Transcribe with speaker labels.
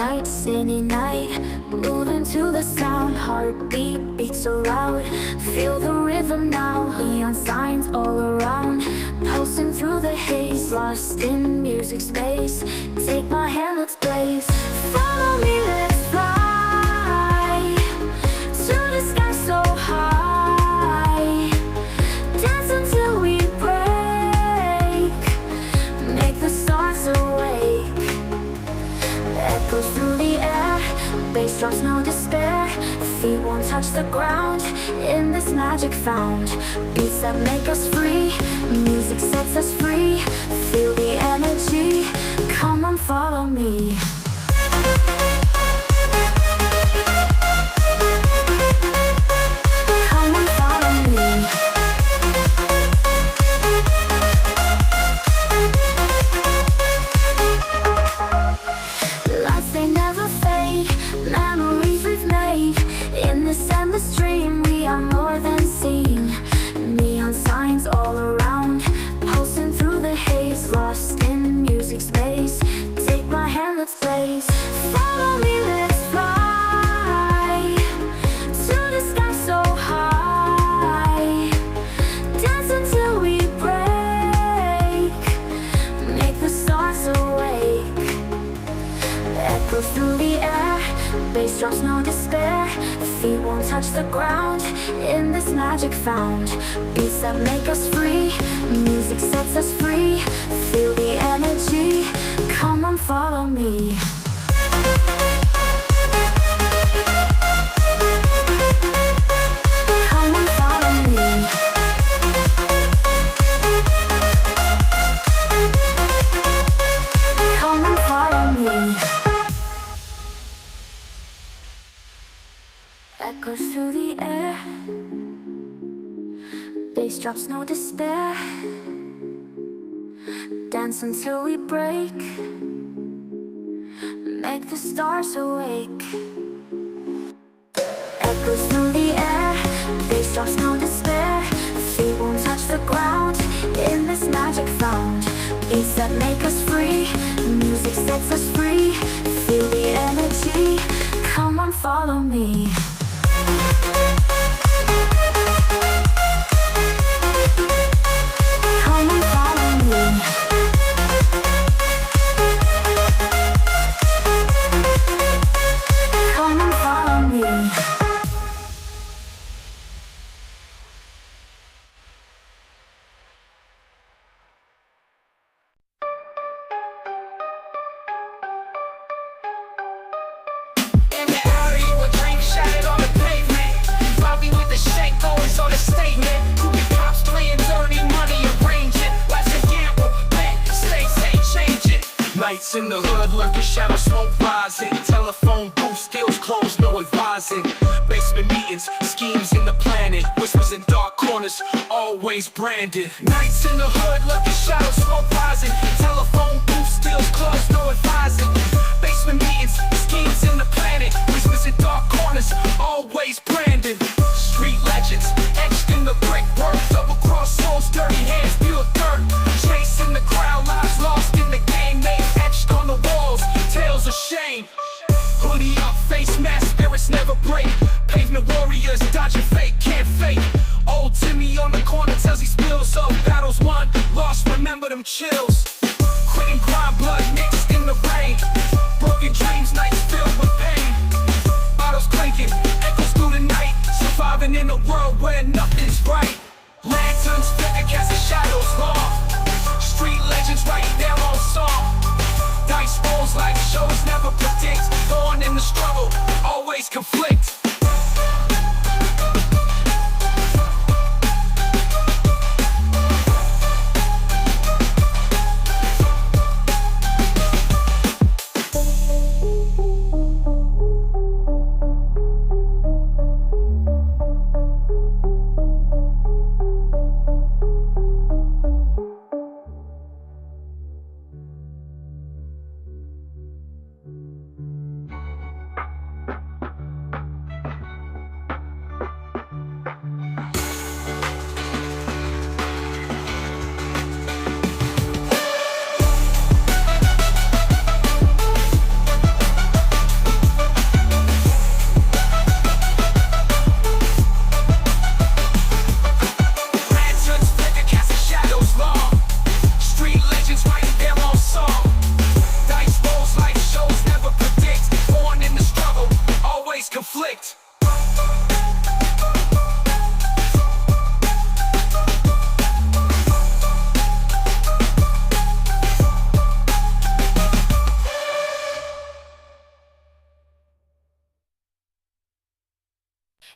Speaker 1: bright, city night, moving to the sound. Heartbeat beats so loud, feel the rhythm now. Neon signs all around, pulsing through the haze, lost in music space. Take my hand, let's blaze. Follow me, let's fly to the sky so high. Dance until we break, make the stars awake. Echoes through the air, bass drops, no despair. Feet won't touch the ground, in this magic found. Beats that make us free, music sets us free. Feel the energy, come on, follow me. Come on, follow me. Lights, they never fade, memories we've made. In this endless dream, we are more than seen. Neon signs all around, pulsing through the haze, lost in music space. Take my hand, let's blaze. Follow me, let's fly to the sky so high. Dance until we break, make the stars awake. Echoes through the air, bass drops, no despair. Feet won't touch the ground, in this magic found. Beats that make us free, music sets us free. Feel the energy, come on, follow me. Come on, follow me. Come on, follow me. Echoes through the air, bass drops, no despair. Dance until we break, make the stars awake. Echoes through the air, bass drops, no despair. Feet won't touch the ground, in this magic found. Beats that make us free, music sets us free. Feel the energy, come on, follow me. Come on, follow me. Come on, follow me.
Speaker 2: Nights in the hood, lurking shadow, smoke rising. Telephone booth, skills closed, no advising. Basement meetings, schemes in the planet. Whispers in dark corners, always branded. Nights in the hood, lurking shadow, smoke rising. Telephone booth, skills closed, no advising. Basement meetings, schemes in the planet. Whispers in dark corners, always branded. Street legends, etched in the brickwork. Double cross souls, dirty hands, pure dirt. Chasing the crowd, lives lost in the game. Name etched on the walls, tales of shame. Hoodie up, face mask, spirits never break. Pavement warriors, dodging fate, can't fake. Old Timmy on the corner tells he spills of battles won, lost, remember them chills. Quitting crime, blood mixed in the rain. Broken dreams, nights filled with pain. Bottles clinking, echoes through the night. Surviving in a world where nothing's right. Lanterns flicker, cast a shadow